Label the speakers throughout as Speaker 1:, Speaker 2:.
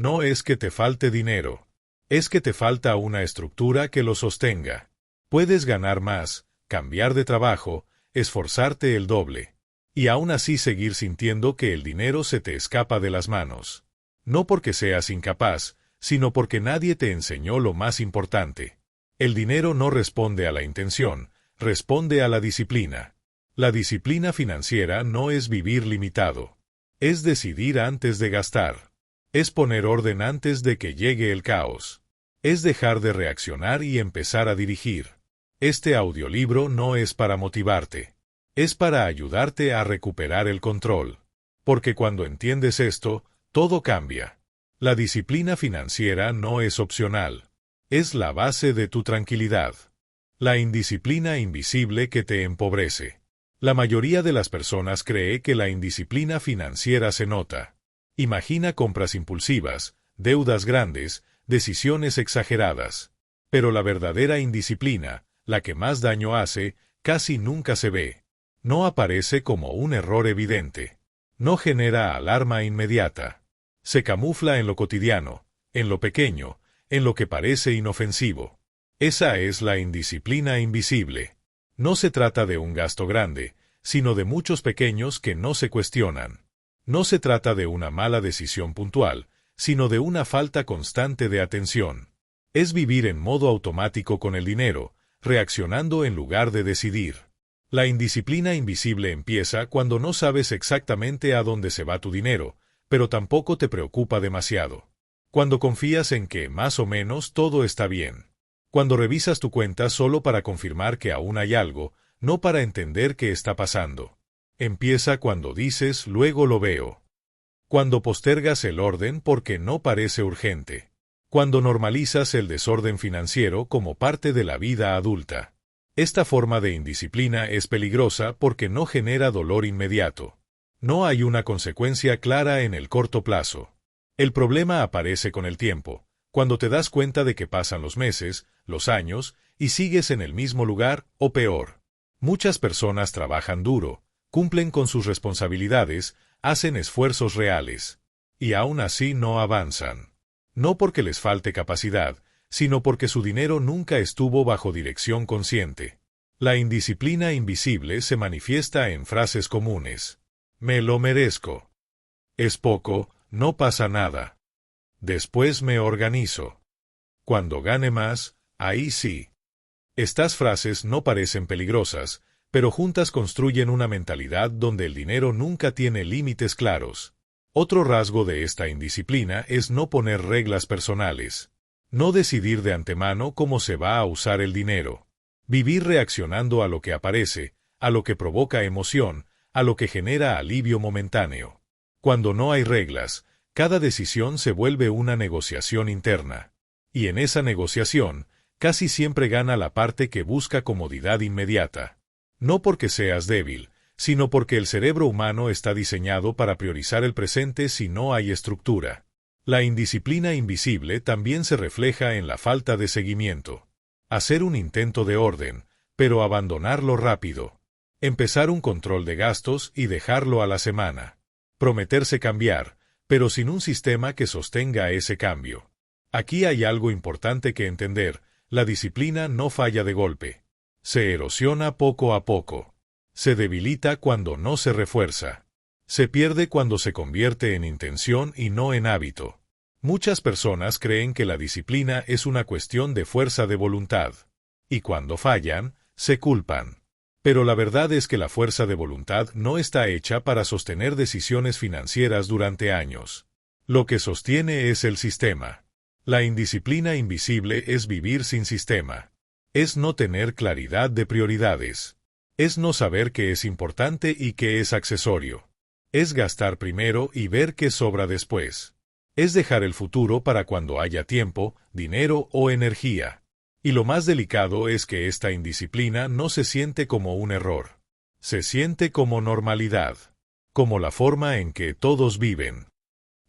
Speaker 1: No es que te falte dinero. Es que te falta una estructura que lo sostenga. Puedes ganar más, cambiar de trabajo, esforzarte el doble. Y aún así seguir sintiendo que el dinero se te escapa de las manos. No porque seas incapaz, sino porque nadie te enseñó lo más importante. El dinero no responde a la intención, responde a la disciplina. La disciplina financiera no es vivir limitado. Es decidir antes de gastar. Es poner orden antes de que llegue el caos. Es dejar de reaccionar y empezar a dirigir. Este audiolibro no es para motivarte. Es para ayudarte a recuperar el control. Porque cuando entiendes esto, todo cambia. La disciplina financiera no es opcional. Es la base de tu tranquilidad. La indisciplina invisible que te empobrece. La mayoría de las personas cree que la indisciplina financiera se nota. Imagina compras impulsivas, deudas grandes, decisiones exageradas. Pero la verdadera indisciplina, la que más daño hace, casi nunca se ve. No aparece como un error evidente. No genera alarma inmediata. Se camufla en lo cotidiano, en lo pequeño, en lo que parece inofensivo. Esa es la indisciplina invisible. No se trata de un gasto grande, sino de muchos pequeños que no se cuestionan. No se trata de una mala decisión puntual, sino de una falta constante de atención. Es vivir en modo automático con el dinero, reaccionando en lugar de decidir. La indisciplina invisible empieza cuando no sabes exactamente a dónde se va tu dinero, pero tampoco te preocupa demasiado. Cuando confías en que, más o menos, todo está bien. Cuando revisas tu cuenta solo para confirmar que aún hay algo, no para entender qué está pasando. Empieza cuando dices, luego lo veo. Cuando postergas el orden porque no parece urgente. Cuando normalizas el desorden financiero como parte de la vida adulta. Esta forma de indisciplina es peligrosa porque no genera dolor inmediato. No hay una consecuencia clara en el corto plazo. El problema aparece con el tiempo, cuando te das cuenta de que pasan los meses, los años, y sigues en el mismo lugar, o peor. Muchas personas trabajan duro, cumplen con sus responsabilidades, hacen esfuerzos reales, y aún así no avanzan. No porque les falte capacidad, sino porque su dinero nunca estuvo bajo dirección consciente. La indisciplina invisible se manifiesta en frases comunes. Me lo merezco. Es poco, no pasa nada. Después me organizo. Cuando gane más, ahí sí. Estas frases no parecen peligrosas, pero juntas construyen una mentalidad donde el dinero nunca tiene límites claros. Otro rasgo de esta indisciplina es no poner reglas personales. No decidir de antemano cómo se va a usar el dinero. Vivir reaccionando a lo que aparece, a lo que provoca emoción, a lo que genera alivio momentáneo. Cuando no hay reglas, cada decisión se vuelve una negociación interna. Y en esa negociación, casi siempre gana la parte que busca comodidad inmediata. No porque seas débil, sino porque el cerebro humano está diseñado para priorizar el presente si no hay estructura. La indisciplina invisible también se refleja en la falta de seguimiento. Hacer un intento de orden, pero abandonarlo rápido. Empezar un control de gastos y dejarlo a la semana. Prometerse cambiar, pero sin un sistema que sostenga ese cambio. Aquí hay algo importante que entender: la disciplina no falla de golpe. Se erosiona poco a poco. Se debilita cuando no se refuerza. Se pierde cuando se convierte en intención y no en hábito. Muchas personas creen que la disciplina es una cuestión de fuerza de voluntad. Y cuando fallan, se culpan. Pero la verdad es que la fuerza de voluntad no está hecha para sostener decisiones financieras durante años. Lo que sostiene es el sistema. La indisciplina invisible es vivir sin sistema. Es no tener claridad de prioridades. Es no saber qué es importante y qué es accesorio. Es gastar primero y ver qué sobra después. Es dejar el futuro para cuando haya tiempo, dinero o energía. Y lo más delicado es que esta indisciplina no se siente como un error. Se siente como normalidad. Como la forma en que todos viven.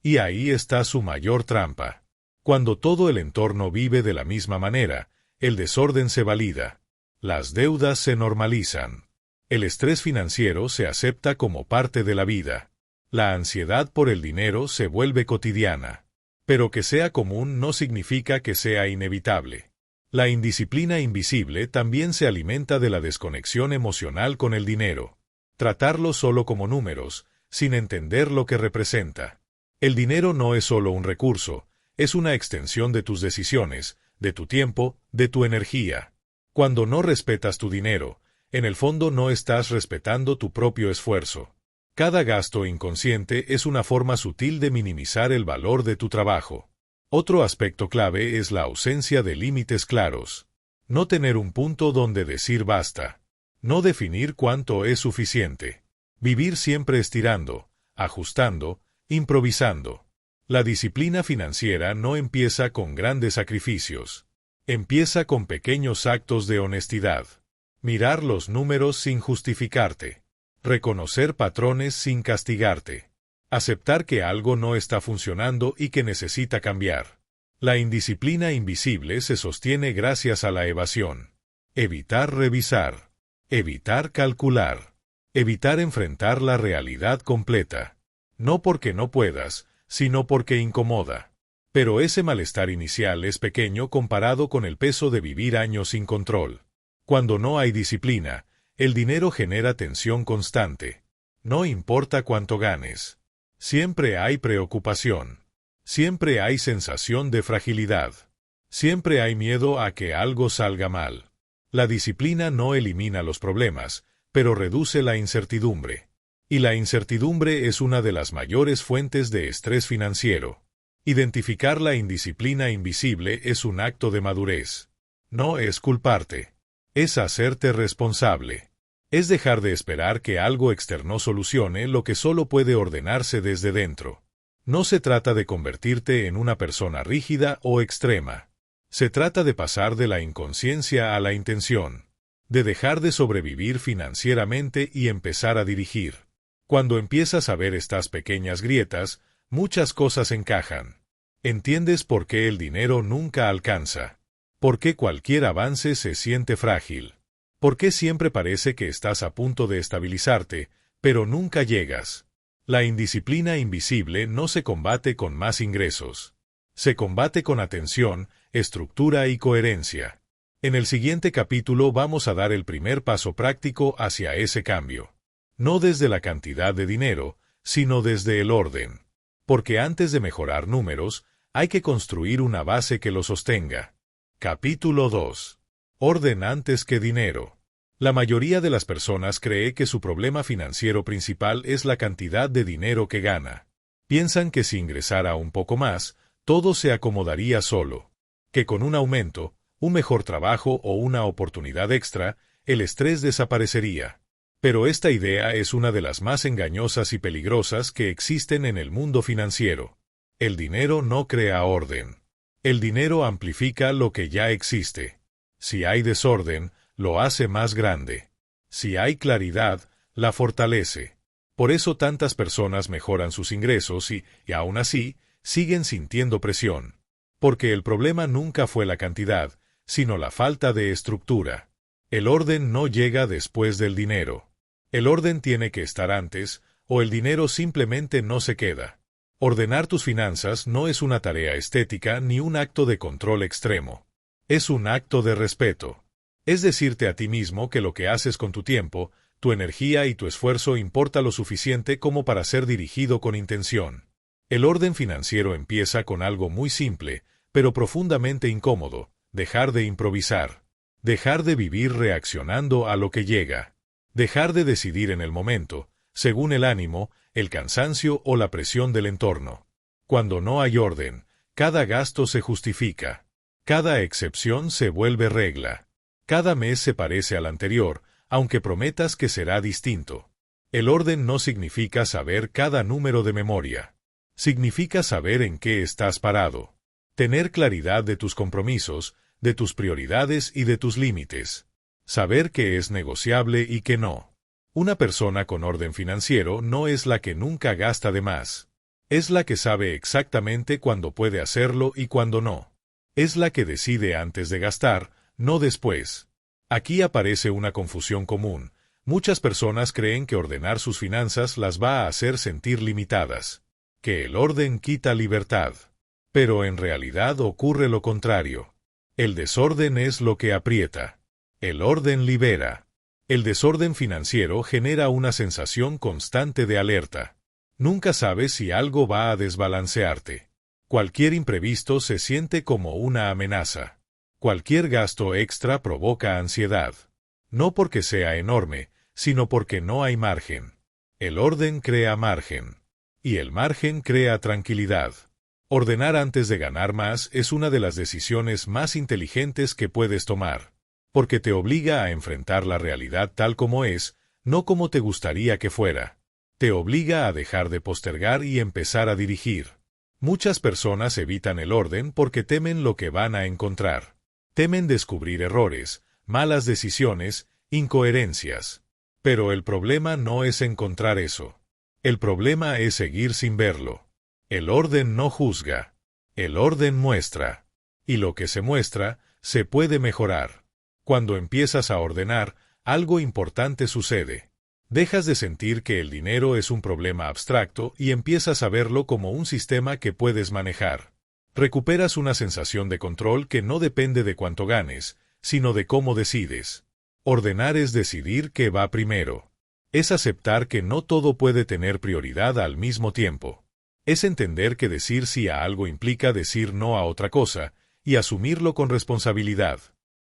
Speaker 1: Y ahí está su mayor trampa. Cuando todo el entorno vive de la misma manera, el desorden se valida. Las deudas se normalizan. El estrés financiero se acepta como parte de la vida. La ansiedad por el dinero se vuelve cotidiana. Pero que sea común no significa que sea inevitable. La indisciplina invisible también se alimenta de la desconexión emocional con el dinero. Tratarlo solo como números, sin entender lo que representa. El dinero no es solo un recurso, es una extensión de tus decisiones, de tu tiempo, de tu energía. Cuando no respetas tu dinero, en el fondo no estás respetando tu propio esfuerzo. Cada gasto inconsciente es una forma sutil de minimizar el valor de tu trabajo. Otro aspecto clave es la ausencia de límites claros. No tener un punto donde decir basta. No definir cuánto es suficiente. Vivir siempre estirando, ajustando, improvisando. La disciplina financiera no empieza con grandes sacrificios. Empieza con pequeños actos de honestidad. Mirar los números sin justificarte. Reconocer patrones sin castigarte. Aceptar que algo no está funcionando y que necesita cambiar. La indisciplina invisible se sostiene gracias a la evasión. Evitar revisar. Evitar calcular. Evitar enfrentar la realidad completa. No porque no puedas, sino porque incomoda. Pero ese malestar inicial es pequeño comparado con el peso de vivir años sin control. Cuando no hay disciplina, el dinero genera tensión constante. No importa cuánto ganes. Siempre hay preocupación. Siempre hay sensación de fragilidad. Siempre hay miedo a que algo salga mal. La disciplina no elimina los problemas, pero reduce la incertidumbre. Y la incertidumbre es una de las mayores fuentes de estrés financiero. Identificar la indisciplina invisible es un acto de madurez. No es culparte. Es hacerte responsable. Es dejar de esperar que algo externo solucione lo que solo puede ordenarse desde dentro. No se trata de convertirte en una persona rígida o extrema. Se trata de pasar de la inconsciencia a la intención. De dejar de sobrevivir financieramente y empezar a dirigir. Cuando empiezas a ver estas pequeñas grietas, muchas cosas encajan. Entiendes por qué el dinero nunca alcanza. Por qué cualquier avance se siente frágil. Por qué siempre parece que estás a punto de estabilizarte, pero nunca llegas. La indisciplina invisible no se combate con más ingresos. Se combate con atención, estructura y coherencia. En el siguiente capítulo vamos a dar el primer paso práctico hacia ese cambio. No desde la cantidad de dinero, sino desde el orden. Porque antes de mejorar números, hay que construir una base que lo sostenga. Capítulo 2. Orden antes que dinero. La mayoría de las personas cree que su problema financiero principal es la cantidad de dinero que gana. Piensan que si ingresara un poco más, todo se acomodaría solo. Que con un aumento, un mejor trabajo o una oportunidad extra, el estrés desaparecería. Pero esta idea es una de las más engañosas y peligrosas que existen en el mundo financiero. El dinero no crea orden. El dinero amplifica lo que ya existe. Si hay desorden, lo hace más grande. Si hay claridad, la fortalece. Por eso tantas personas mejoran sus ingresos y aún así, siguen sintiendo presión. Porque el problema nunca fue la cantidad, sino la falta de estructura. El orden no llega después del dinero. El orden tiene que estar antes, o el dinero simplemente no se queda. Ordenar tus finanzas no es una tarea estética ni un acto de control extremo. Es un acto de respeto. Es decirte a ti mismo que lo que haces con tu tiempo, tu energía y tu esfuerzo importa lo suficiente como para ser dirigido con intención. El orden financiero empieza con algo muy simple, pero profundamente incómodo: dejar de improvisar. Dejar de vivir reaccionando a lo que llega. Dejar de decidir en el momento, según el ánimo, el cansancio o la presión del entorno. Cuando no hay orden, cada gasto se justifica. Cada excepción se vuelve regla. Cada mes se parece al anterior, aunque prometas que será distinto. El orden no significa saber cada número de memoria. Significa saber en qué estás parado. Tener claridad de tus compromisos, de tus prioridades y de tus límites. Saber qué es negociable y qué no. Una persona con orden financiero no es la que nunca gasta de más. Es la que sabe exactamente cuándo puede hacerlo y cuándo no. Es la que decide antes de gastar, no después. Aquí aparece una confusión común. Muchas personas creen que ordenar sus finanzas las va a hacer sentir limitadas. Que el orden quita libertad. Pero en realidad ocurre lo contrario. El desorden es lo que aprieta. El orden libera. El desorden financiero genera una sensación constante de alerta. Nunca sabes si algo va a desbalancearte. Cualquier imprevisto se siente como una amenaza. Cualquier gasto extra provoca ansiedad. No porque sea enorme, sino porque no hay margen. El orden crea margen. Y el margen crea tranquilidad. Ordenar antes de ganar más es una de las decisiones más inteligentes que puedes tomar, porque te obliga a enfrentar la realidad tal como es, no como te gustaría que fuera. Te obliga a dejar de postergar y empezar a dirigir. Muchas personas evitan el orden porque temen lo que van a encontrar. Temen descubrir errores, malas decisiones, incoherencias. Pero el problema no es encontrar eso. El problema es seguir sin verlo. El orden no juzga. El orden muestra. Y lo que se muestra, se puede mejorar. Cuando empiezas a ordenar, algo importante sucede. Dejas de sentir que el dinero es un problema abstracto y empiezas a verlo como un sistema que puedes manejar. Recuperas una sensación de control que no depende de cuánto ganes, sino de cómo decides. Ordenar es decidir qué va primero. Es aceptar que no todo puede tener prioridad al mismo tiempo. Es entender que decir sí a algo implica decir no a otra cosa, y asumirlo con responsabilidad.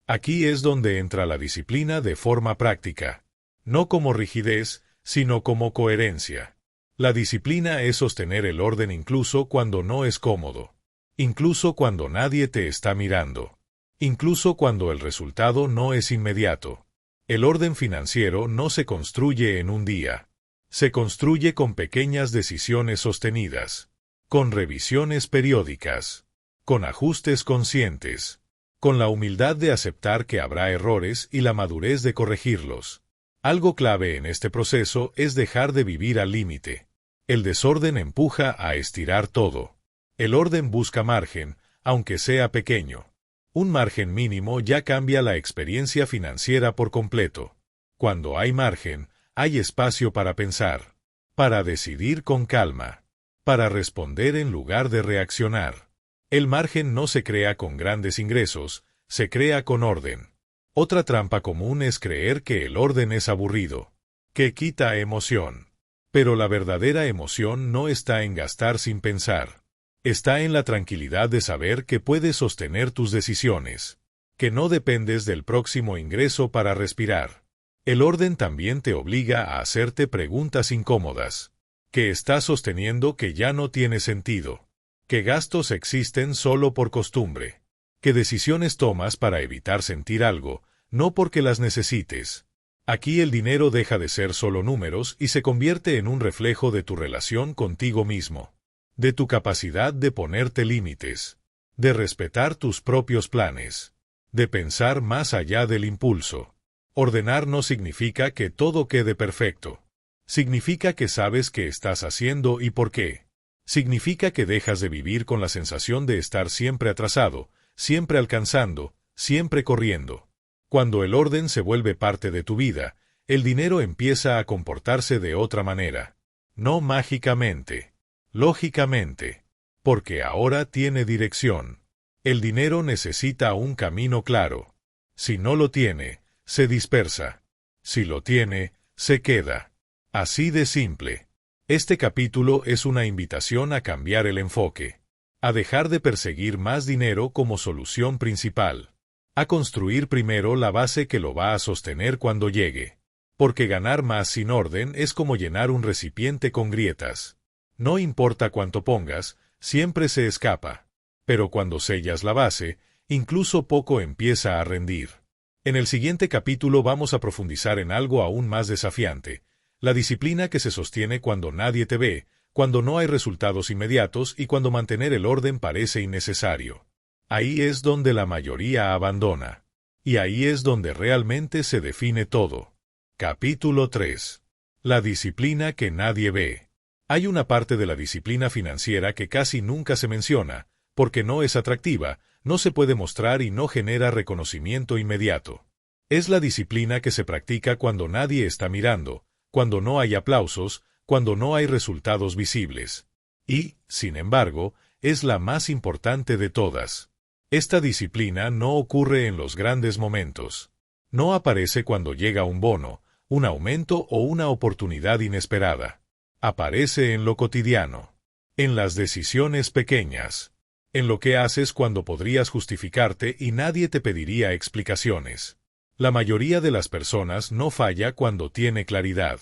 Speaker 1: Aquí es donde entra la disciplina de forma práctica. No como rigidez, sino como coherencia. La disciplina es sostener el orden incluso cuando no es cómodo. Incluso cuando nadie te está mirando. Incluso cuando el resultado no es inmediato. El orden financiero no se construye en un día. Se construye con pequeñas decisiones sostenidas, con revisiones periódicas, con ajustes conscientes, con la humildad de aceptar que habrá errores y la madurez de corregirlos. Algo clave en este proceso es dejar de vivir al límite. El desorden empuja a estirar todo. El orden busca margen, aunque sea pequeño. Un margen mínimo ya cambia la experiencia financiera por completo. Cuando hay margen, hay espacio para pensar, para decidir con calma, para responder en lugar de reaccionar. El margen no se crea con grandes ingresos, se crea con orden. Otra trampa común es creer que el orden es aburrido, que quita emoción. Pero la verdadera emoción no está en gastar sin pensar. Está en la tranquilidad de saber que puedes sostener tus decisiones, que no dependes del próximo ingreso para respirar. El orden también te obliga a hacerte preguntas incómodas. ¿Qué estás sosteniendo que ya no tiene sentido? ¿Qué gastos existen solo por costumbre? ¿Qué decisiones tomas para evitar sentir algo, no porque las necesites? Aquí el dinero deja de ser solo números y se convierte en un reflejo de tu relación contigo mismo, de tu capacidad de ponerte límites, de respetar tus propios planes, de pensar más allá del impulso. Ordenar no significa que todo quede perfecto. Significa que sabes qué estás haciendo y por qué. Significa que dejas de vivir con la sensación de estar siempre atrasado, siempre alcanzando, siempre corriendo. Cuando el orden se vuelve parte de tu vida, el dinero empieza a comportarse de otra manera. No mágicamente, lógicamente, porque ahora tiene dirección. El dinero necesita un camino claro. Si no lo tiene, se dispersa. Si lo tiene, se queda. Así de simple. Este capítulo es una invitación a cambiar el enfoque, a dejar de perseguir más dinero como solución principal, a construir primero la base que lo va a sostener cuando llegue. Porque ganar más sin orden es como llenar un recipiente con grietas. No importa cuánto pongas, siempre se escapa. Pero cuando sellas la base, incluso poco empieza a rendir. En el siguiente capítulo vamos a profundizar en algo aún más desafiante, la disciplina que se sostiene cuando nadie te ve, cuando no hay resultados inmediatos y cuando mantener el orden parece innecesario. Ahí es donde la mayoría abandona. Y ahí es donde realmente se define todo. Capítulo 3. La disciplina que nadie ve. Hay una parte de la disciplina financiera que casi nunca se menciona, porque no es atractiva, no se puede mostrar y no genera reconocimiento inmediato. Es la disciplina que se practica cuando nadie está mirando, cuando no hay aplausos, cuando no hay resultados visibles. Y, sin embargo, Es la más importante de todas. Esta disciplina no ocurre en los grandes momentos. No aparece cuando llega un bono, un aumento o una oportunidad inesperada. Aparece en lo cotidiano. En las decisiones pequeñas. En lo que haces cuando podrías justificarte y nadie te pediría explicaciones. La mayoría de las personas no falla cuando tiene claridad.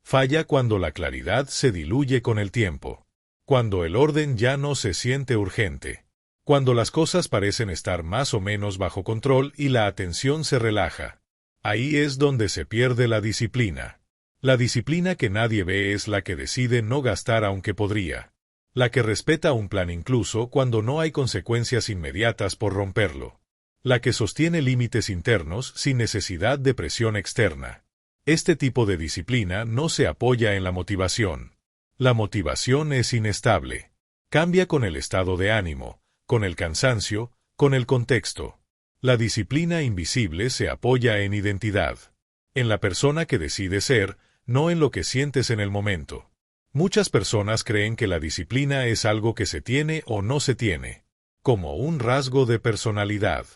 Speaker 1: Falla cuando la claridad se diluye con el tiempo. Cuando el orden ya no se siente urgente. Cuando las cosas parecen estar más o menos bajo control y la atención se relaja. Ahí es donde se pierde la disciplina. La disciplina que nadie ve es la que decide no gastar aunque podría. La que respeta un plan incluso cuando no hay consecuencias inmediatas por romperlo. La que sostiene límites internos sin necesidad de presión externa. Este tipo de disciplina no se apoya en la motivación. La motivación es inestable. Cambia con el estado de ánimo, con el cansancio, con el contexto. La disciplina invisible se apoya en identidad. En la persona que decide ser, no en lo que sientes en el momento. Muchas personas creen que la disciplina es algo que se tiene o no se tiene, como un rasgo de personalidad.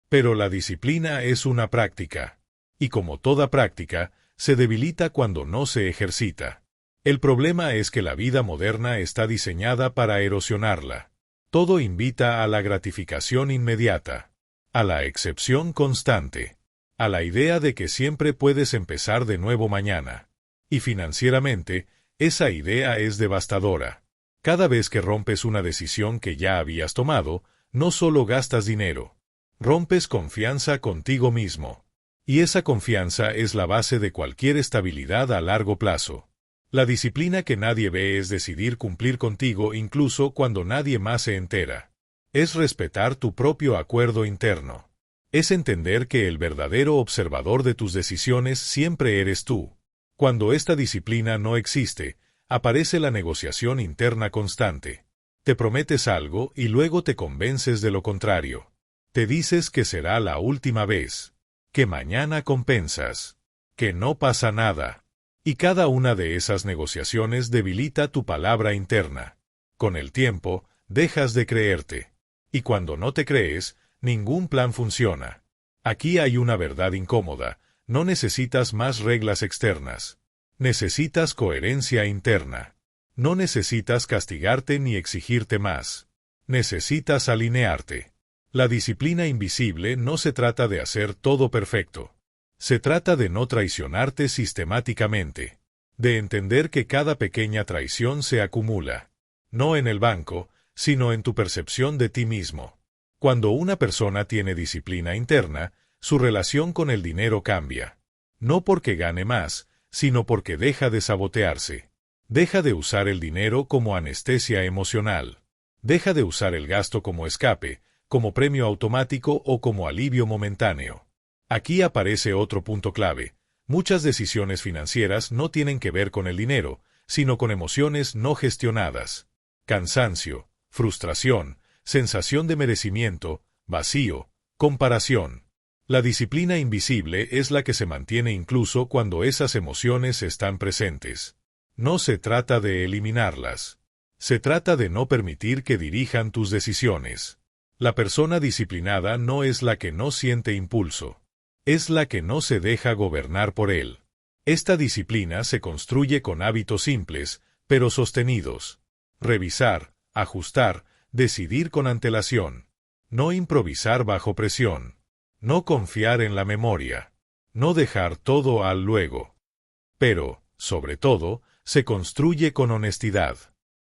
Speaker 1: Pero la disciplina es una práctica, y como toda práctica, se debilita cuando no se ejercita. El problema es que la vida moderna está diseñada para erosionarla. Todo invita a la gratificación inmediata, a la excepción constante, a la idea de que siempre puedes empezar de nuevo mañana. Y financieramente, esa idea es devastadora. Cada vez que rompes una decisión que ya habías tomado, no solo gastas dinero, rompes confianza contigo mismo. Y esa confianza es la base de cualquier estabilidad a largo plazo. La disciplina que nadie ve es decidir cumplir contigo incluso cuando nadie más se entera. Es respetar tu propio acuerdo interno. Es entender que el verdadero observador de tus decisiones siempre eres tú. Cuando esta disciplina no existe, aparece la negociación interna constante. Te prometes algo y luego te convences de lo contrario. Te dices que será la última vez, que mañana compensas, que no pasa nada. Y cada una de esas negociaciones debilita tu palabra interna. Con el tiempo, dejas de creerte. Y cuando no te crees, ningún plan funciona. Aquí hay una verdad incómoda. No necesitas más reglas externas. Necesitas coherencia interna. No necesitas castigarte ni exigirte más. Necesitas alinearte. La disciplina invisible no se trata de hacer todo perfecto. Se trata de no traicionarte sistemáticamente. De entender que cada pequeña traición se acumula. No en el banco, sino en tu percepción de ti mismo. Cuando una persona tiene disciplina interna, su relación con el dinero cambia. No porque gane más, sino porque deja de sabotearse. Deja de usar el dinero como anestesia emocional. Deja de usar el gasto como escape, como premio automático o como alivio momentáneo. Aquí aparece otro punto clave. Muchas decisiones financieras no tienen que ver con el dinero, sino con emociones no gestionadas. Cansancio, frustración, sensación de merecimiento, vacío, comparación. La disciplina invisible es la que se mantiene incluso cuando esas emociones están presentes. No se trata de eliminarlas. Se trata de no permitir que dirijan tus decisiones. La persona disciplinada no es la que no siente impulso. Es la que no se deja gobernar por él. Esta disciplina se construye con hábitos simples, pero sostenidos. Revisar, ajustar, decidir con antelación. No improvisar bajo presión. No confiar en la memoria. No dejar todo al luego. Pero, sobre todo, se construye con honestidad.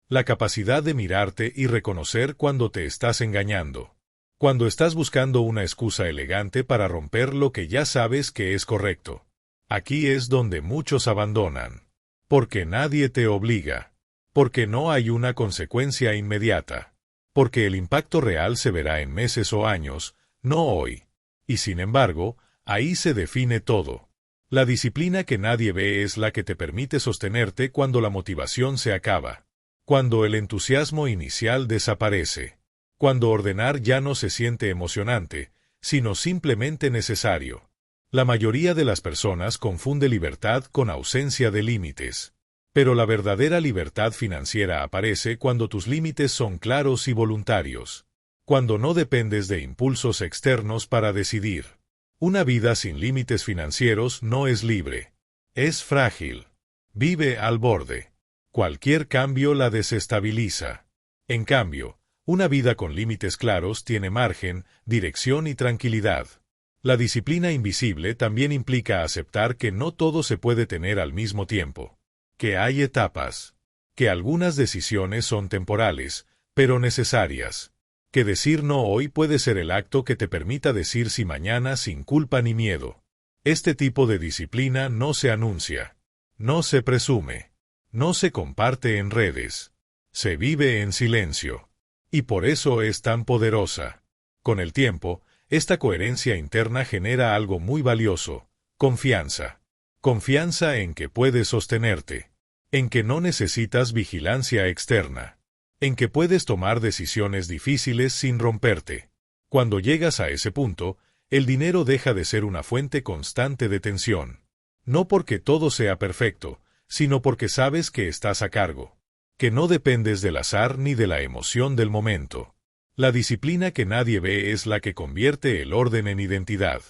Speaker 1: La capacidad de mirarte y reconocer cuando te estás engañando. Cuando estás buscando una excusa elegante para romper lo que ya sabes que es correcto. Aquí es donde muchos abandonan. Porque nadie te obliga. Porque no hay una consecuencia inmediata. Porque el impacto real se verá en meses o años, no hoy. Y sin embargo, ahí se define todo. La disciplina que nadie ve es la que te permite sostenerte cuando la motivación se acaba. Cuando el entusiasmo inicial desaparece. Cuando ordenar ya no se siente emocionante, sino simplemente necesario. La mayoría de las personas confunde libertad con ausencia de límites. Pero la verdadera libertad financiera aparece cuando tus límites son claros y voluntarios. Cuando no dependes de impulsos externos para decidir. Una vida sin límites financieros no es libre. Es frágil. Vive al borde. Cualquier cambio la desestabiliza. En cambio, una vida con límites claros tiene margen, dirección y tranquilidad. La disciplina invisible también implica aceptar que no todo se puede tener al mismo tiempo. Que hay etapas. Que algunas decisiones son temporales, pero necesarias. Que decir no hoy puede ser el acto que te permita decir sí mañana sin culpa ni miedo. Este tipo de disciplina no se anuncia. No se presume. No se comparte en redes. Se vive en silencio. Y por eso es tan poderosa. Con el tiempo, esta coherencia interna genera algo muy valioso: confianza. Confianza en que puedes sostenerte. En que no necesitas vigilancia externa. En que puedes tomar decisiones difíciles sin romperte. Cuando llegas a ese punto, el dinero deja de ser una fuente constante de tensión. No porque todo sea perfecto, sino porque sabes que estás a cargo. Que no dependes del azar ni de la emoción del momento. La disciplina que nadie ve es la que convierte el orden en identidad.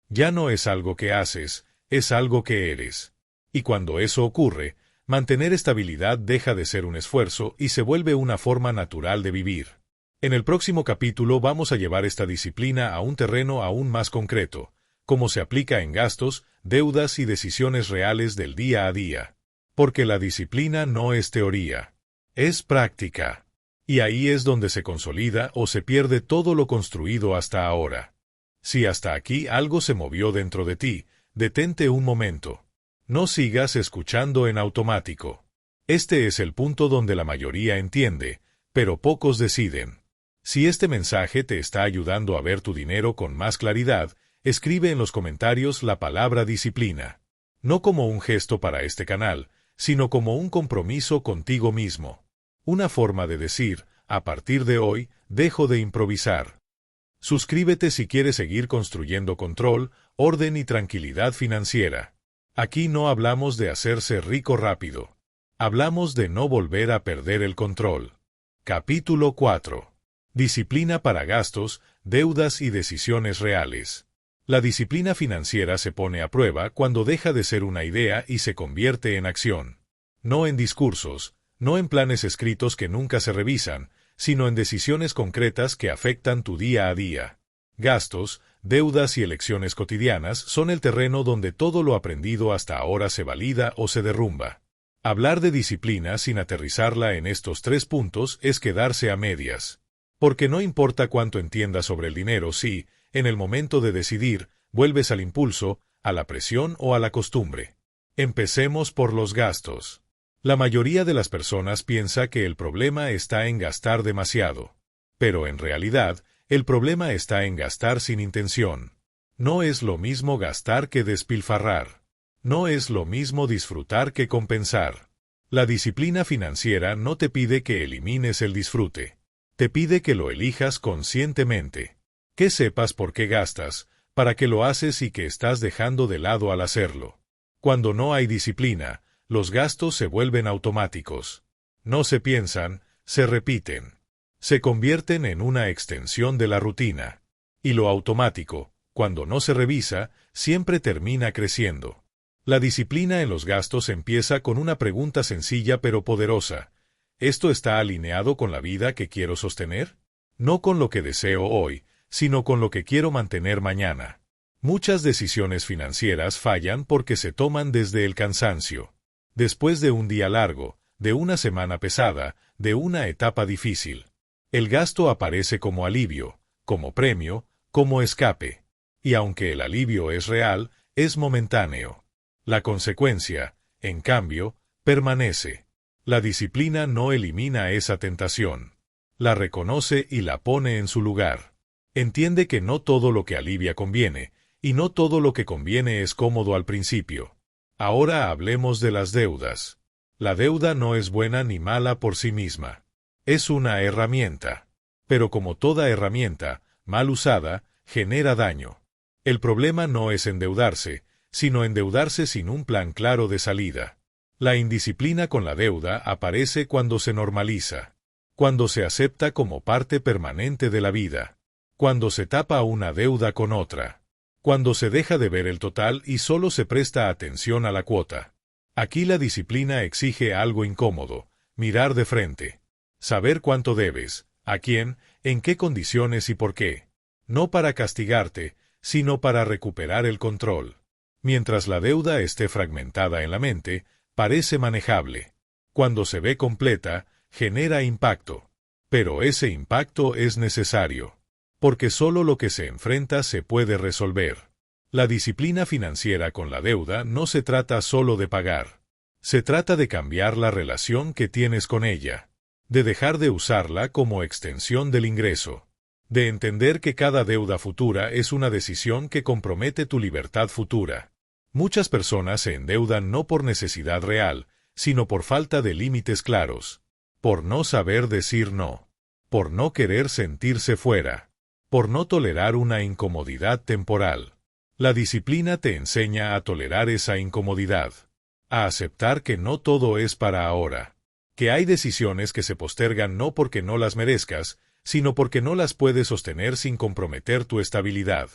Speaker 1: Ya no es algo que haces, es algo que eres. Y cuando eso ocurre, mantener estabilidad deja de ser un esfuerzo y se vuelve una forma natural de vivir. En el próximo capítulo vamos a llevar esta disciplina a un terreno aún más concreto, cómo se aplica en gastos, deudas y decisiones reales del día a día. Porque la disciplina no es teoría, es práctica. Y ahí es donde se consolida o se pierde todo lo construido hasta ahora. Si hasta aquí algo se movió dentro de ti, detente un momento. No sigas escuchando en automático. Este es el punto donde la mayoría entiende, pero pocos deciden. Si este mensaje te está ayudando a ver tu dinero con más claridad, escribe en los comentarios la palabra disciplina. No como un gesto para este canal, sino como un compromiso contigo mismo. Una forma de decir, a partir de hoy, dejo de improvisar. Suscríbete si quieres seguir construyendo control, orden y tranquilidad financiera. Aquí no hablamos de hacerse rico rápido. Hablamos de no volver a perder el control. Capítulo 4. Disciplina para gastos, deudas y decisiones reales. La disciplina financiera se pone a prueba cuando deja de ser una idea y se convierte en acción. No en discursos, no en planes escritos que nunca se revisan, sino en decisiones concretas que afectan tu día a día. Gastos, deudas y elecciones cotidianas son el terreno donde todo lo aprendido hasta ahora se valida o se derrumba. Hablar de disciplina sin aterrizarla en estos 3 puntos es quedarse a medias. Porque no importa cuánto entiendas sobre el dinero si, en el momento de decidir, vuelves al impulso, a la presión o a la costumbre. Empecemos por los gastos. La mayoría de las personas piensa que el problema está en gastar demasiado. Pero en realidad, el problema está en gastar sin intención. No es lo mismo gastar que despilfarrar. No es lo mismo disfrutar que compensar. La disciplina financiera no te pide que elimines el disfrute. Te pide que lo elijas conscientemente. Que sepas por qué gastas, para qué lo haces y que estás dejando de lado al hacerlo. Cuando no hay disciplina, los gastos se vuelven automáticos. No se piensan, se repiten. Se convierten en una extensión de la rutina. Y lo automático, cuando no se revisa, siempre termina creciendo. La disciplina en los gastos empieza con una pregunta sencilla pero poderosa. ¿Esto está alineado con la vida que quiero sostener? No con lo que deseo hoy, sino con lo que quiero mantener mañana. Muchas decisiones financieras fallan porque se toman desde el cansancio. Después de un día largo, de una semana pesada, de una etapa difícil. El gasto aparece como alivio, como premio, como escape. Y aunque el alivio es real, es momentáneo. La consecuencia, en cambio, permanece. La disciplina no elimina esa tentación. La reconoce y la pone en su lugar. Entiende que no todo lo que alivia conviene, y no todo lo que conviene es cómodo al principio. Ahora hablemos de las deudas. La deuda no es buena ni mala por sí misma. Es una herramienta. Pero como toda herramienta, mal usada, genera daño. El problema no es endeudarse, sino endeudarse sin un plan claro de salida. La indisciplina con la deuda aparece cuando se normaliza, cuando se acepta como parte permanente de la vida, cuando se tapa una deuda con otra, cuando se deja de ver el total y solo se presta atención a la cuota. Aquí la disciplina exige algo incómodo: mirar de frente, saber cuánto debes, a quién, en qué condiciones y por qué. No para castigarte, sino para recuperar el control. Mientras la deuda esté fragmentada en la mente, parece manejable. Cuando se ve completa, genera impacto. Pero ese impacto es necesario, porque solo lo que se enfrenta se puede resolver. La disciplina financiera con la deuda no se trata solo de pagar. Se trata de cambiar la relación que tienes con ella, de dejar de usarla como extensión del ingreso, de entender que cada deuda futura es una decisión que compromete tu libertad futura. Muchas personas se endeudan no por necesidad real, sino por falta de límites claros, por no saber decir no, por no querer sentirse fuera, por no tolerar una incomodidad temporal. La disciplina te enseña a tolerar esa incomodidad, a aceptar que no todo es para ahora, que hay decisiones que se postergan no porque no las merezcas, sino porque no las puedes sostener sin comprometer tu estabilidad.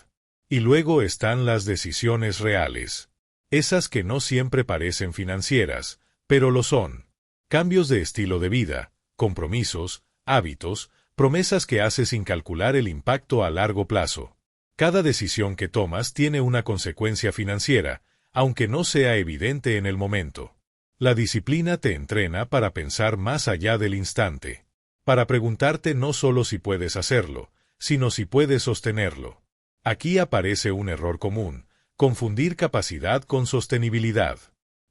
Speaker 1: Y luego están las decisiones reales, esas que no siempre parecen financieras, pero lo son. Cambios de estilo de vida, compromisos, hábitos, promesas que haces sin calcular el impacto a largo plazo. Cada decisión que tomas tiene una consecuencia financiera, aunque no sea evidente en el momento. La disciplina te entrena para pensar más allá del instante, para preguntarte no solo si puedes hacerlo, sino si puedes sostenerlo. Aquí aparece un error común: confundir capacidad con sostenibilidad.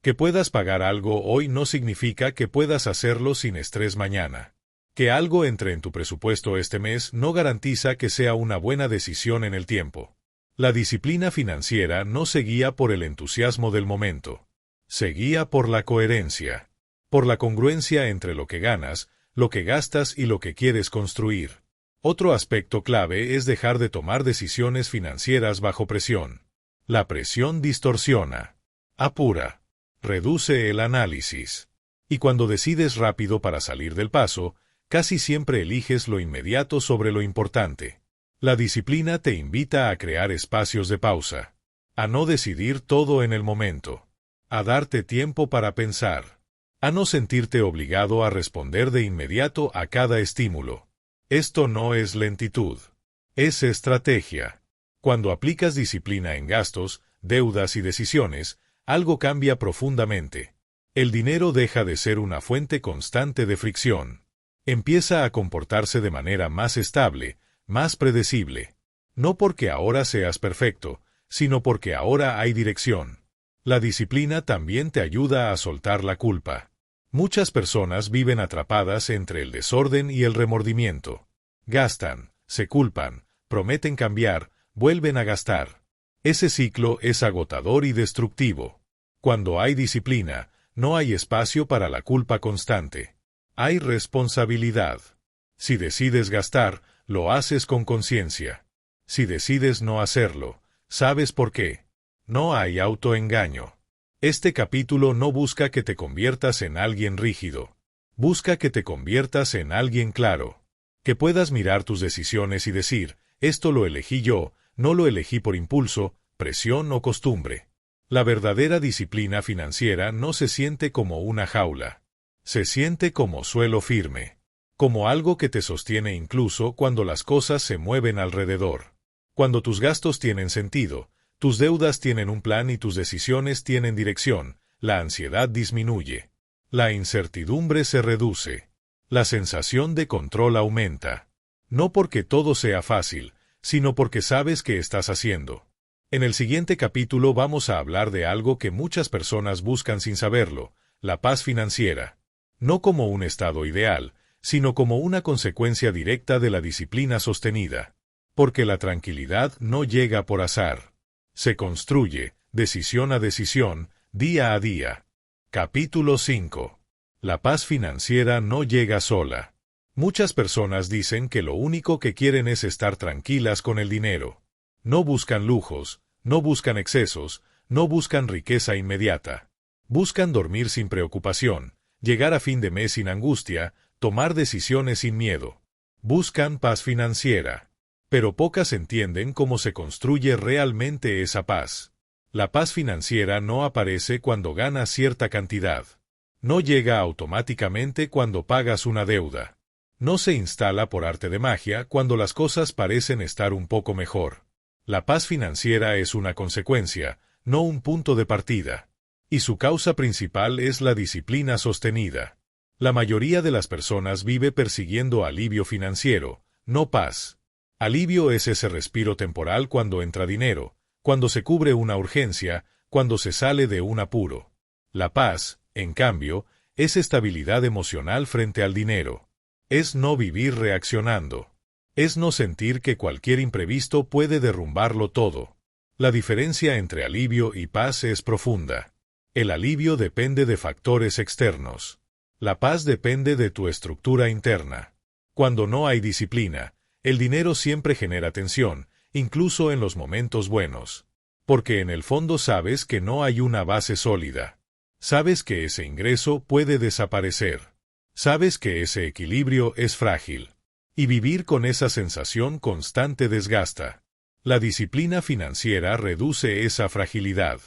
Speaker 1: Que puedas pagar algo hoy no significa que puedas hacerlo sin estrés mañana. Que algo entre en tu presupuesto este mes no garantiza que sea una buena decisión en el tiempo. La disciplina financiera no se guía por el entusiasmo del momento. Se guía por la coherencia, por la congruencia entre lo que ganas, lo que gastas y lo que quieres construir. Otro aspecto clave es dejar de tomar decisiones financieras bajo presión. La presión distorsiona, apura, reduce el análisis. Y cuando decides rápido para salir del paso, casi siempre eliges lo inmediato sobre lo importante. La disciplina te invita a crear espacios de pausa, a no decidir todo en el momento, a darte tiempo para pensar, a no sentirte obligado a responder de inmediato a cada estímulo. Esto no es lentitud, es estrategia. Cuando aplicas disciplina en gastos, deudas y decisiones, algo cambia profundamente. El dinero deja de ser una fuente constante de fricción. Empieza a comportarse de manera más estable, más predecible. No porque ahora seas perfecto, sino porque ahora hay dirección. La disciplina también te ayuda a soltar la culpa. Muchas personas viven atrapadas entre el desorden y el remordimiento. Gastan, se culpan, prometen cambiar, vuelven a gastar. Ese ciclo es agotador y destructivo. Cuando hay disciplina, no hay espacio para la culpa constante. Hay responsabilidad. Si decides gastar, lo haces con conciencia. Si decides no hacerlo, sabes por qué. No hay autoengaño. Este capítulo no busca que te conviertas en alguien rígido. Busca que te conviertas en alguien claro. Que puedas mirar tus decisiones y decir: esto lo elegí yo, no lo elegí por impulso, presión o costumbre. La verdadera disciplina financiera no se siente como una jaula. Se siente como suelo firme, como algo que te sostiene incluso cuando las cosas se mueven alrededor. Cuando tus gastos tienen sentido, tus deudas tienen un plan y tus decisiones tienen dirección, la ansiedad disminuye. La incertidumbre se reduce. La sensación de control aumenta. No porque todo sea fácil, sino porque sabes qué estás haciendo. En el siguiente capítulo vamos a hablar de algo que muchas personas buscan sin saberlo: la paz financiera. No como un estado ideal, sino como una consecuencia directa de la disciplina sostenida. Porque la tranquilidad no llega por azar. Se construye, decisión a decisión, día a día. Capítulo 5. La paz financiera no llega sola. Muchas personas dicen que lo único que quieren es estar tranquilas con el dinero. No buscan lujos, no buscan excesos, no buscan riqueza inmediata. Buscan dormir sin preocupación, llegar a fin de mes sin angustia, tomar decisiones sin miedo. Buscan paz financiera. Pero pocas entienden cómo se construye realmente esa paz. La paz financiera no aparece cuando ganas cierta cantidad. No llega automáticamente cuando pagas una deuda. No se instala por arte de magia cuando las cosas parecen estar un poco mejor. La paz financiera es una consecuencia, no un punto de partida. Y su causa principal es la disciplina sostenida. La mayoría de las personas vive persiguiendo alivio financiero, no paz. Alivio es ese respiro temporal cuando entra dinero, cuando se cubre una urgencia, cuando se sale de un apuro. La paz, en cambio, es estabilidad emocional frente al dinero. Es no vivir reaccionando. Es no sentir que cualquier imprevisto puede derrumbarlo todo. La diferencia entre alivio y paz es profunda. El alivio depende de factores externos. La paz depende de tu estructura interna. Cuando no hay disciplina, el dinero siempre genera tensión, incluso en los momentos buenos. Porque en el fondo sabes que no hay una base sólida. Sabes que ese ingreso puede desaparecer. Sabes que ese equilibrio es frágil. Y vivir con esa sensación constante desgasta. La disciplina financiera reduce esa fragilidad.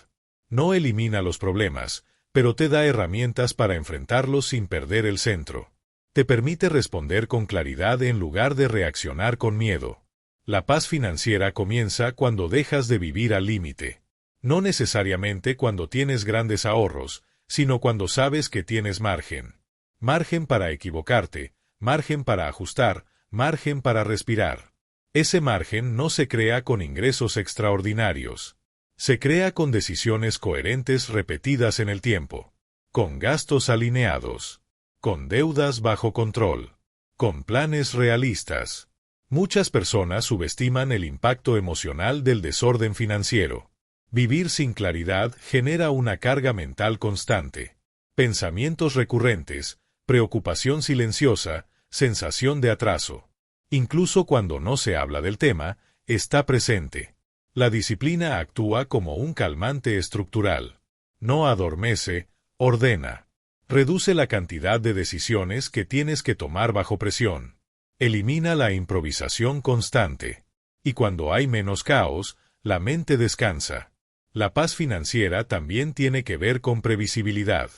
Speaker 1: No elimina los problemas, pero te da herramientas para enfrentarlos sin perder el centro. Te permite responder con claridad en lugar de reaccionar con miedo. La paz financiera comienza cuando dejas de vivir al límite. No necesariamente cuando tienes grandes ahorros, sino cuando sabes que tienes margen. Margen para equivocarte, margen para ajustar, margen para respirar. Ese margen no se crea con ingresos extraordinarios. Se crea con decisiones coherentes repetidas en el tiempo. Con gastos alineados. Con deudas bajo control. Con planes realistas. Muchas personas subestiman el impacto emocional del desorden financiero. Vivir sin claridad genera una carga mental constante. Pensamientos recurrentes, preocupación silenciosa, sensación de atraso. Incluso cuando no se habla del tema, está presente. La disciplina actúa como un calmante estructural. No adormece, ordena. Reduce la cantidad de decisiones que tienes que tomar bajo presión. Elimina la improvisación constante. Y cuando hay menos caos, la mente descansa. La paz financiera también tiene que ver con previsibilidad.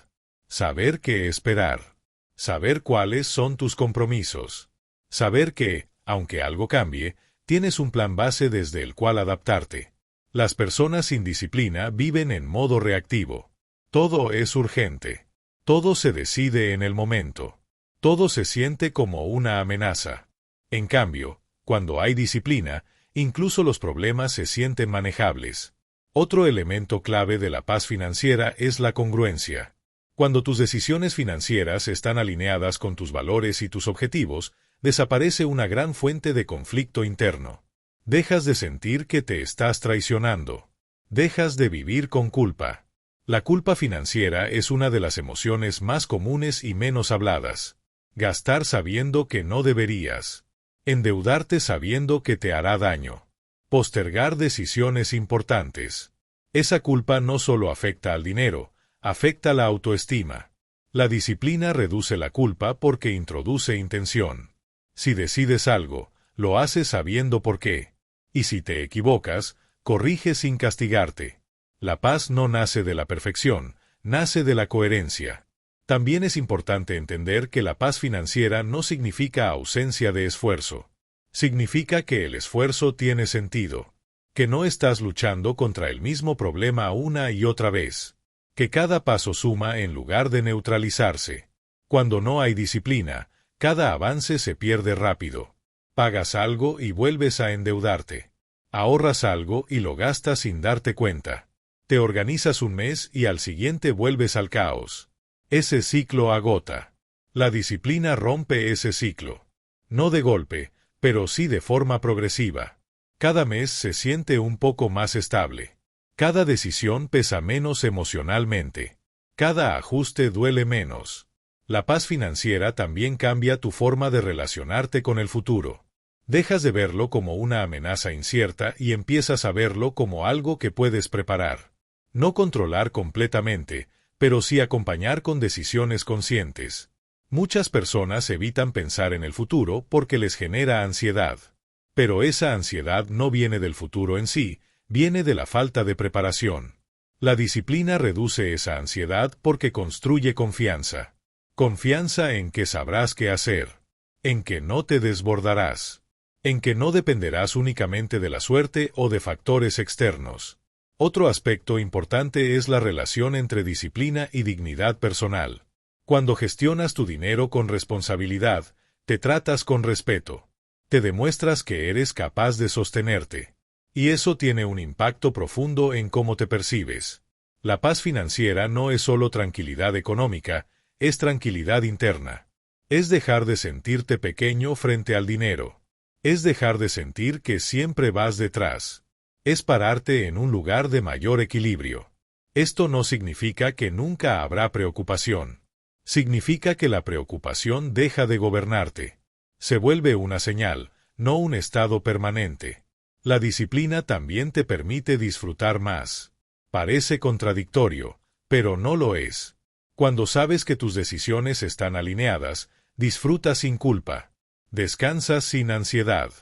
Speaker 1: Saber qué esperar. Saber cuáles son tus compromisos. Saber que, aunque algo cambie, tienes un plan base desde el cual adaptarte. Las personas sin disciplina viven en modo reactivo. Todo es urgente. Todo se decide en el momento. Todo se siente como una amenaza. En cambio, cuando hay disciplina, incluso los problemas se sienten manejables. Otro elemento clave de la paz financiera es la congruencia. Cuando tus decisiones financieras están alineadas con tus valores y tus objetivos, desaparece una gran fuente de conflicto interno. Dejas de sentir que te estás traicionando. Dejas de vivir con culpa. La culpa financiera es una de las emociones más comunes y menos habladas. Gastar sabiendo que no deberías. Endeudarte sabiendo que te hará daño. Postergar decisiones importantes. Esa culpa no solo afecta al dinero, afecta la autoestima. La disciplina reduce la culpa porque introduce intención. Si decides algo, lo haces sabiendo por qué. Y si te equivocas, corrige sin castigarte. La paz no nace de la perfección, nace de la coherencia. También es importante entender que la paz financiera no significa ausencia de esfuerzo. Significa que el esfuerzo tiene sentido. Que no estás luchando contra el mismo problema una y otra vez. Que cada paso suma en lugar de neutralizarse. Cuando no hay disciplina, cada avance se pierde rápido. Pagas algo y vuelves a endeudarte. Ahorras algo y lo gastas sin darte cuenta. Te organizas un mes y al siguiente vuelves al caos. Ese ciclo agota. La disciplina rompe ese ciclo. No de golpe, pero sí de forma progresiva. Cada mes se siente un poco más estable. Cada decisión pesa menos emocionalmente. Cada ajuste duele menos. La paz financiera también cambia tu forma de relacionarte con el futuro. Dejas de verlo como una amenaza incierta y empiezas a verlo como algo que puedes preparar. No controlar completamente, pero sí acompañar con decisiones conscientes. Muchas personas evitan pensar en el futuro porque les genera ansiedad. Pero esa ansiedad no viene del futuro en sí, viene de la falta de preparación. La disciplina reduce esa ansiedad porque construye confianza. Confianza en que sabrás qué hacer, en que no te desbordarás, en que no dependerás únicamente de la suerte o de factores externos. Otro aspecto importante es la relación entre disciplina y dignidad personal. Cuando gestionas tu dinero con responsabilidad, te tratas con respeto. Te demuestras que eres capaz de sostenerte. Y eso tiene un impacto profundo en cómo te percibes. La paz financiera no es solo tranquilidad económica, es tranquilidad interna. Es dejar de sentirte pequeño frente al dinero. Es dejar de sentir que siempre vas detrás. Es pararte en un lugar de mayor equilibrio. Esto no significa que nunca habrá preocupación. Significa que la preocupación deja de gobernarte. Se vuelve una señal, no un estado permanente. La disciplina también te permite disfrutar más. Parece contradictorio, pero no lo es. Cuando sabes que tus decisiones están alineadas, disfrutas sin culpa. Descansas sin ansiedad.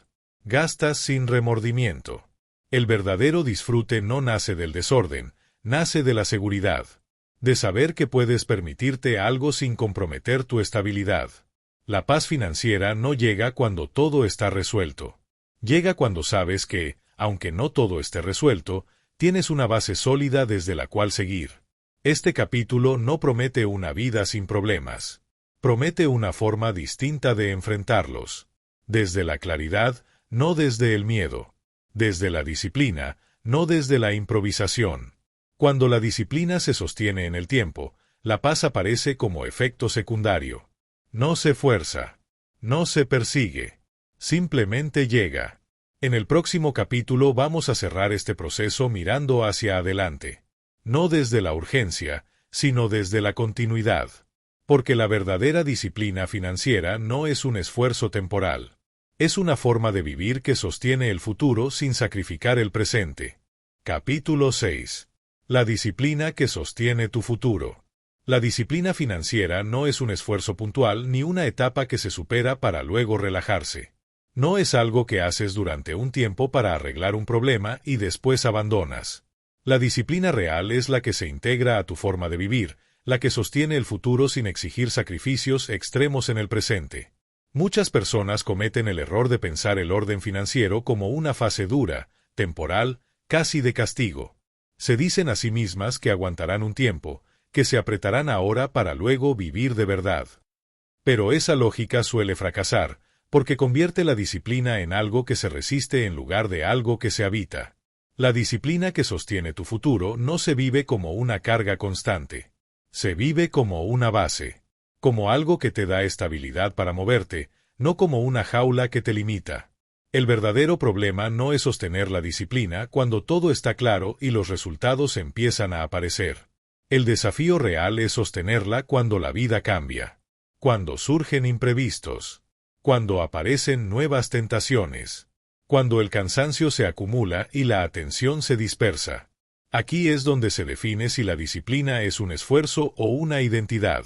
Speaker 1: Gastas sin remordimiento. El verdadero disfrute no nace del desorden, nace de la seguridad. De saber que puedes permitirte algo sin comprometer tu estabilidad. La paz financiera no llega cuando todo está resuelto. Llega cuando sabes que, aunque no todo esté resuelto, tienes una base sólida desde la cual seguir. Este capítulo no promete una vida sin problemas. Promete una forma distinta de enfrentarlos. Desde la claridad, no desde el miedo. Desde la disciplina, no desde la improvisación. Cuando la disciplina se sostiene en el tiempo, la paz aparece como efecto secundario. No se fuerza. No se persigue. Simplemente llega. En el próximo capítulo vamos a cerrar este proceso mirando hacia adelante. No desde la urgencia, sino desde la continuidad. Porque la verdadera disciplina financiera no es un esfuerzo temporal. Es una forma de vivir que sostiene el futuro sin sacrificar el presente. Capítulo 6. La disciplina que sostiene tu futuro. La disciplina financiera no es un esfuerzo puntual ni una etapa que se supera para luego relajarse. No es algo que haces durante un tiempo para arreglar un problema y después abandonas. La disciplina real es la que se integra a tu forma de vivir, la que sostiene el futuro sin exigir sacrificios extremos en el presente. Muchas personas cometen el error de pensar el orden financiero como una fase dura, temporal, casi de castigo. Se dicen a sí mismas que aguantarán un tiempo, que se apretarán ahora para luego vivir de verdad. Pero esa lógica suele fracasar, porque convierte la disciplina en algo que se resiste en lugar de algo que se habita. La disciplina que sostiene tu futuro no se vive como una carga constante. Se vive como una base, como algo que te da estabilidad para moverte, no como una jaula que te limita. El verdadero problema no es sostener la disciplina cuando todo está claro y los resultados empiezan a aparecer. El desafío real es sostenerla cuando la vida cambia, cuando surgen imprevistos, cuando aparecen nuevas tentaciones, cuando el cansancio se acumula y la atención se dispersa. Aquí es donde se define si la disciplina es un esfuerzo o una identidad.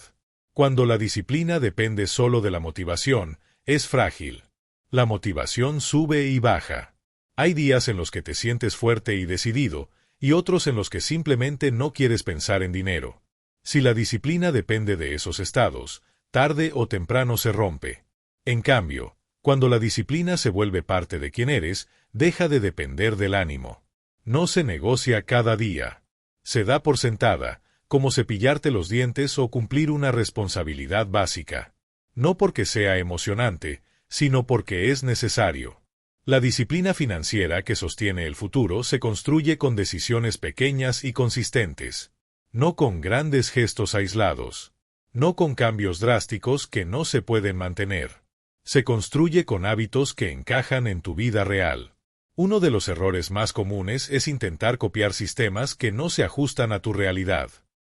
Speaker 1: Cuando la disciplina depende solo de la motivación, es frágil. La motivación sube y baja. Hay días en los que te sientes fuerte y decidido, y otros en los que simplemente no quieres pensar en dinero. Si la disciplina depende de esos estados, tarde o temprano se rompe. En cambio, cuando la disciplina se vuelve parte de quién eres, deja de depender del ánimo. No se negocia cada día. Se da por sentada, como cepillarte los dientes o cumplir una responsabilidad básica. No porque sea emocionante, sino porque es necesario. La disciplina financiera que sostiene el futuro se construye con decisiones pequeñas y consistentes. No con grandes gestos aislados. No con cambios drásticos que no se pueden mantener. Se construye con hábitos que encajan en tu vida real. Uno de los errores más comunes es intentar copiar sistemas que no se ajustan a tu realidad.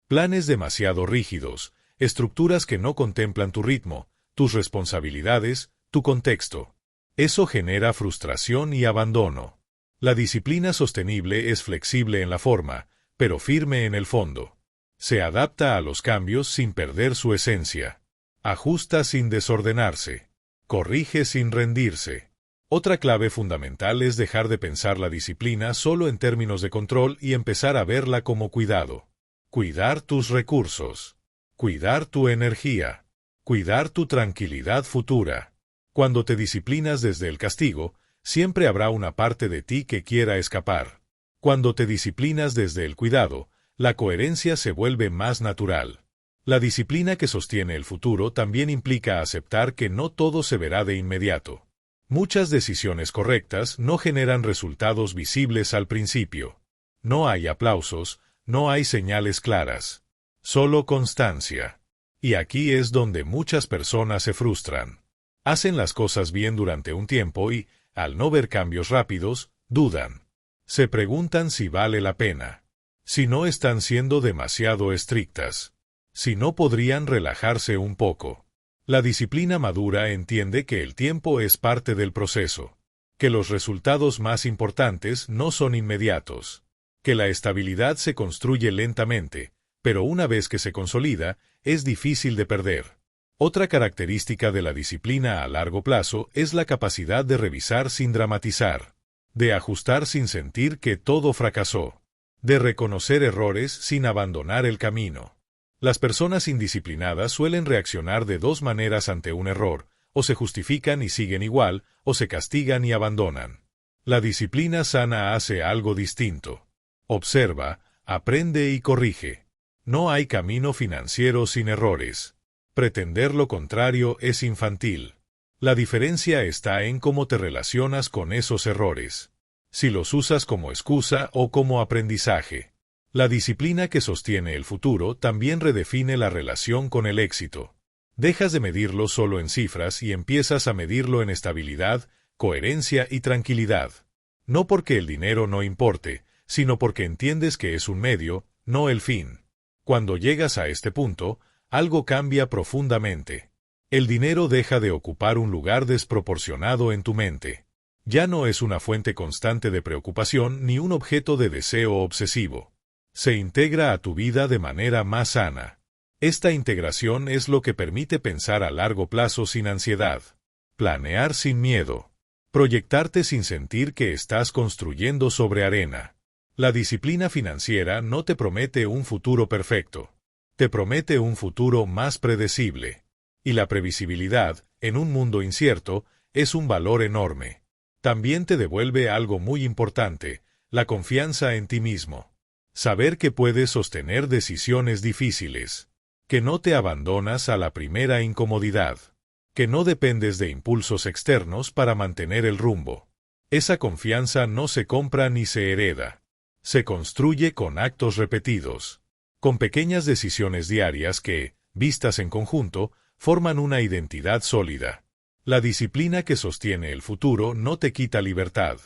Speaker 1: Planes demasiado rígidos, estructuras que no contemplan tu ritmo, tus responsabilidades, tu contexto. Eso genera frustración y abandono. La disciplina sostenible es flexible en la forma, pero firme en el fondo. Se adapta a los cambios sin perder su esencia. Ajusta sin desordenarse. Corrige sin rendirse. Otra clave fundamental es dejar de pensar la disciplina solo en términos de control y empezar a verla como cuidado. Cuidar tus recursos. Cuidar tu energía. Cuidar tu tranquilidad futura. Cuando te disciplinas desde el castigo, siempre habrá una parte de ti que quiera escapar. Cuando te disciplinas desde el cuidado, la coherencia se vuelve más natural. La disciplina que sostiene el futuro también implica aceptar que no todo se verá de inmediato. Muchas decisiones correctas no generan resultados visibles al principio. No hay aplausos, no hay señales claras. Solo constancia. Y aquí es donde muchas personas se frustran. Hacen las cosas bien durante un tiempo y, al no ver cambios rápidos, dudan. Se preguntan si vale la pena. Si no están siendo demasiado estrictas. Si no podrían relajarse un poco. La disciplina madura entiende que el tiempo es parte del proceso. Que los resultados más importantes no son inmediatos. Que la estabilidad se construye lentamente, pero una vez que se consolida, es difícil de perder. Otra característica de la disciplina a largo plazo es la capacidad de revisar sin dramatizar. De ajustar sin sentir que todo fracasó. De reconocer errores sin abandonar el camino. Las personas indisciplinadas suelen reaccionar de dos maneras ante un error, o se justifican y siguen igual, o se castigan y abandonan. La disciplina sana hace algo distinto. Observa, aprende y corrige. No hay camino financiero sin errores. Pretender lo contrario es infantil. La diferencia está en cómo te relacionas con esos errores. Si los usas como excusa o como aprendizaje. La disciplina que sostiene el futuro también redefine la relación con el éxito. Dejas de medirlo solo en cifras y empiezas a medirlo en estabilidad, coherencia y tranquilidad. No porque el dinero no importe, sino porque entiendes que es un medio, no el fin. Cuando llegas a este punto, algo cambia profundamente. El dinero deja de ocupar un lugar desproporcionado en tu mente. Ya no es una fuente constante de preocupación ni un objeto de deseo obsesivo. Se integra a tu vida de manera más sana. Esta integración es lo que permite pensar a largo plazo sin ansiedad. Planear sin miedo. Proyectarte sin sentir que estás construyendo sobre arena. La disciplina financiera no te promete un futuro perfecto. Te promete un futuro más predecible. Y la previsibilidad, en un mundo incierto, es un valor enorme. También te devuelve algo muy importante, la confianza en ti mismo. Saber que puedes sostener decisiones difíciles. Que no te abandonas a la primera incomodidad. Que no dependes de impulsos externos para mantener el rumbo. Esa confianza no se compra ni se hereda. Se construye con actos repetidos. Con pequeñas decisiones diarias que, vistas en conjunto, forman una identidad sólida. La disciplina que sostiene el futuro no te quita libertad.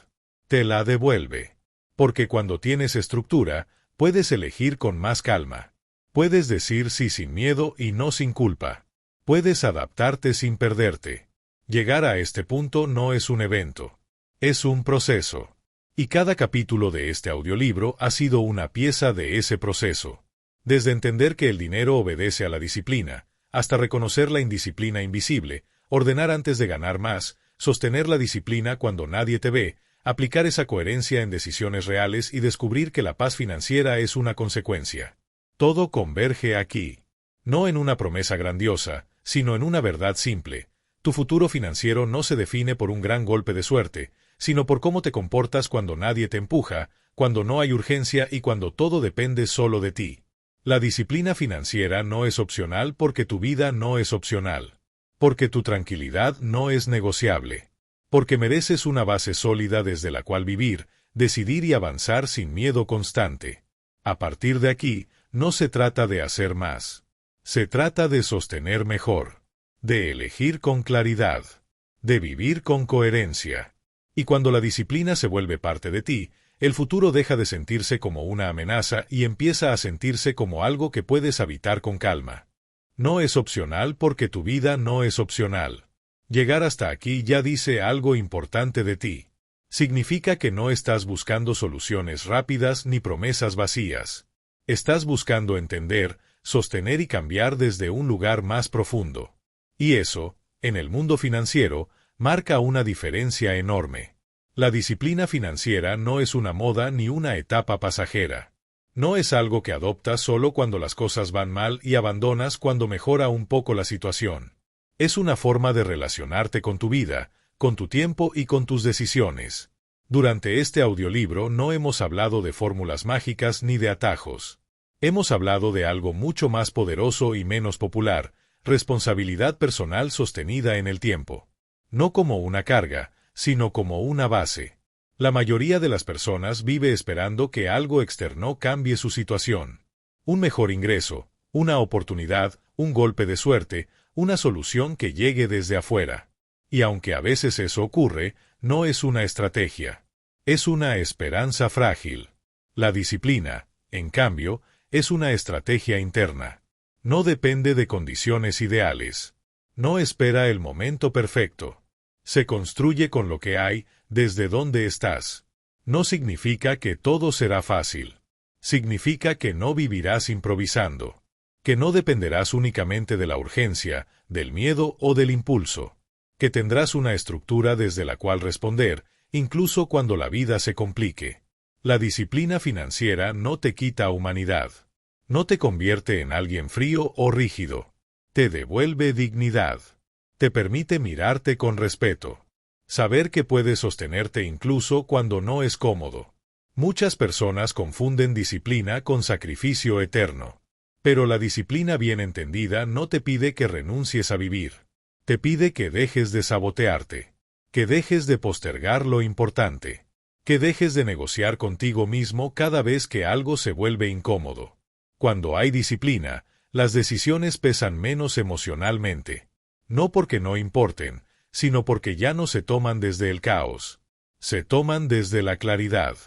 Speaker 1: Te la devuelve. Porque cuando tienes estructura, puedes elegir con más calma. Puedes decir sí sin miedo y no sin culpa. Puedes adaptarte sin perderte. Llegar a este punto no es un evento. Es un proceso. Y cada capítulo de este audiolibro ha sido una pieza de ese proceso. Desde entender que el dinero obedece a la disciplina, hasta reconocer la indisciplina invisible, ordenar antes de ganar más, sostener la disciplina cuando nadie te ve, aplicar esa coherencia en decisiones reales y descubrir que la paz financiera es una consecuencia. Todo converge aquí. No en una promesa grandiosa, sino en una verdad simple. Tu futuro financiero no se define por un gran golpe de suerte, sino por cómo te comportas cuando nadie te empuja, cuando no hay urgencia y cuando todo depende solo de ti. La disciplina financiera no es opcional porque tu vida no es opcional. Porque tu tranquilidad no es negociable. Porque mereces una base sólida desde la cual vivir, decidir y avanzar sin miedo constante. A partir de aquí, no se trata de hacer más. Se trata de sostener mejor. De elegir con claridad. De vivir con coherencia. Y cuando la disciplina se vuelve parte de ti, el futuro deja de sentirse como una amenaza y empieza a sentirse como algo que puedes habitar con calma. No es opcional porque tu vida no es opcional. Llegar hasta aquí ya dice algo importante de ti. Significa que no estás buscando soluciones rápidas ni promesas vacías. Estás buscando entender, sostener y cambiar desde un lugar más profundo. Y eso, en el mundo financiero, marca una diferencia enorme. La disciplina financiera no es una moda ni una etapa pasajera. No es algo que adoptas solo cuando las cosas van mal y abandonas cuando mejora un poco la situación. Es una forma de relacionarte con tu vida, con tu tiempo y con tus decisiones. Durante este audiolibro no hemos hablado de fórmulas mágicas ni de atajos. Hemos hablado de algo mucho más poderoso y menos popular: responsabilidad personal sostenida en el tiempo. No como una carga, sino como una base. La mayoría de las personas vive esperando que algo externo cambie su situación. Un mejor ingreso, una oportunidad, un golpe de suerte, una solución que llegue desde afuera. Y aunque a veces eso ocurre, no es una estrategia. Es una esperanza frágil. La disciplina, en cambio, es una estrategia interna. No depende de condiciones ideales. No espera el momento perfecto. Se construye con lo que hay, desde donde estás. No significa que todo será fácil. Significa que no vivirás improvisando. Que no dependerás únicamente de la urgencia, del miedo o del impulso. Que tendrás una estructura desde la cual responder, incluso cuando la vida se complique. La disciplina financiera no te quita humanidad. No te convierte en alguien frío o rígido. Te devuelve dignidad. Te permite mirarte con respeto. Saber que puedes sostenerte incluso cuando no es cómodo. Muchas personas confunden disciplina con sacrificio eterno. Pero la disciplina bien entendida no te pide que renuncies a vivir. Te pide que dejes de sabotearte. Que dejes de postergar lo importante. Que dejes de negociar contigo mismo cada vez que algo se vuelve incómodo. Cuando hay disciplina, las decisiones pesan menos emocionalmente. No porque no importen, sino porque ya no se toman desde el caos. Se toman desde la claridad.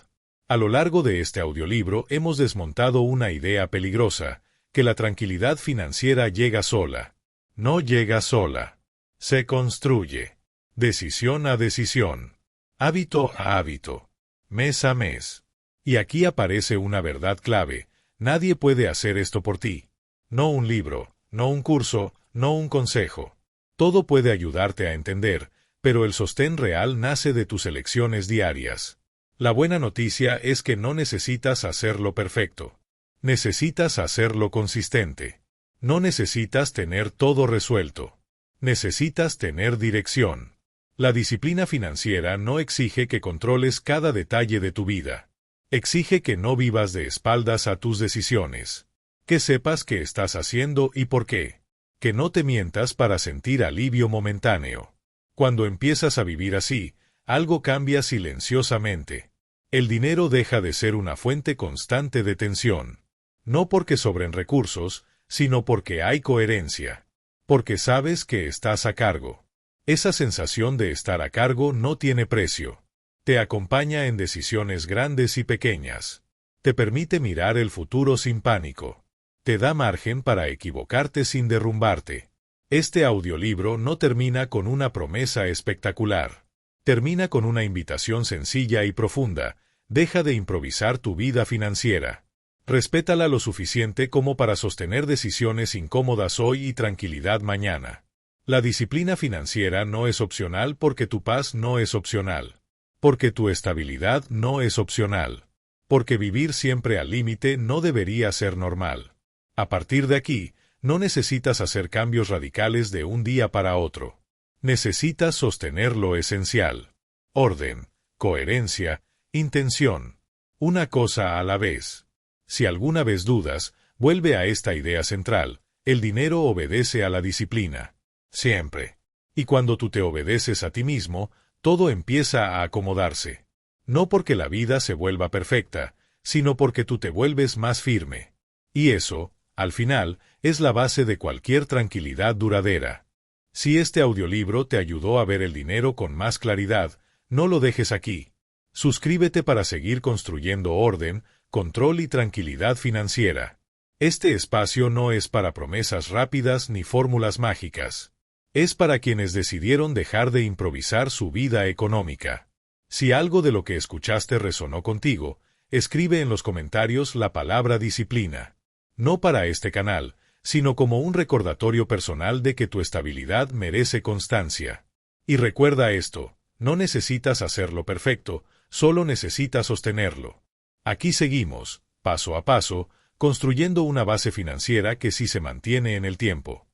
Speaker 1: A lo largo de este audiolibro hemos desmontado una idea peligrosa: que la tranquilidad financiera llega sola. No llega sola. Se construye. Decisión a decisión. Hábito a hábito. Mes a mes. Y aquí aparece una verdad clave: nadie puede hacer esto por ti. No un libro, no un curso, no un consejo. Todo puede ayudarte a entender, pero el sostén real nace de tus elecciones diarias. La buena noticia es que no necesitas hacerlo perfecto. Necesitas hacerlo consistente. No necesitas tener todo resuelto. Necesitas tener dirección. La disciplina financiera no exige que controles cada detalle de tu vida. Exige que no vivas de espaldas a tus decisiones. Que sepas qué estás haciendo y por qué. Que no te mientas para sentir alivio momentáneo. Cuando empiezas a vivir así, algo cambia silenciosamente. El dinero deja de ser una fuente constante de tensión. No porque sobren recursos, sino porque hay coherencia. Porque sabes que estás a cargo. Esa sensación de estar a cargo no tiene precio. Te acompaña en decisiones grandes y pequeñas. Te permite mirar el futuro sin pánico. Te da margen para equivocarte sin derrumbarte. Este audiolibro no termina con una promesa espectacular. Termina con una invitación sencilla y profunda: deja de improvisar tu vida financiera. Respétala lo suficiente como para sostener decisiones incómodas hoy y tranquilidad mañana. La disciplina financiera no es opcional porque tu paz no es opcional. Porque tu estabilidad no es opcional. Porque vivir siempre al límite no debería ser normal. A partir de aquí, no necesitas hacer cambios radicales de un día para otro. Necesitas sostener lo esencial: orden, coherencia, intención. Una cosa a la vez. Si alguna vez dudas, vuelve a esta idea central: el dinero obedece a la disciplina. Siempre. Y cuando tú te obedeces a ti mismo, todo empieza a acomodarse. No porque la vida se vuelva perfecta, sino porque tú te vuelves más firme. Y eso, al final, es la base de cualquier tranquilidad duradera. Si este audiolibro te ayudó a ver el dinero con más claridad, no lo dejes aquí. Suscríbete para seguir construyendo orden, control y tranquilidad financiera. Este espacio no es para promesas rápidas ni fórmulas mágicas. Es para quienes decidieron dejar de improvisar su vida económica. Si algo de lo que escuchaste resonó contigo, escribe en los comentarios la palabra disciplina. No para este canal, sino como un recordatorio personal de que tu estabilidad merece constancia. Y recuerda esto, no necesitas hacerlo perfecto, solo necesitas sostenerlo. Aquí seguimos, paso a paso, construyendo una base financiera que sí se mantiene en el tiempo.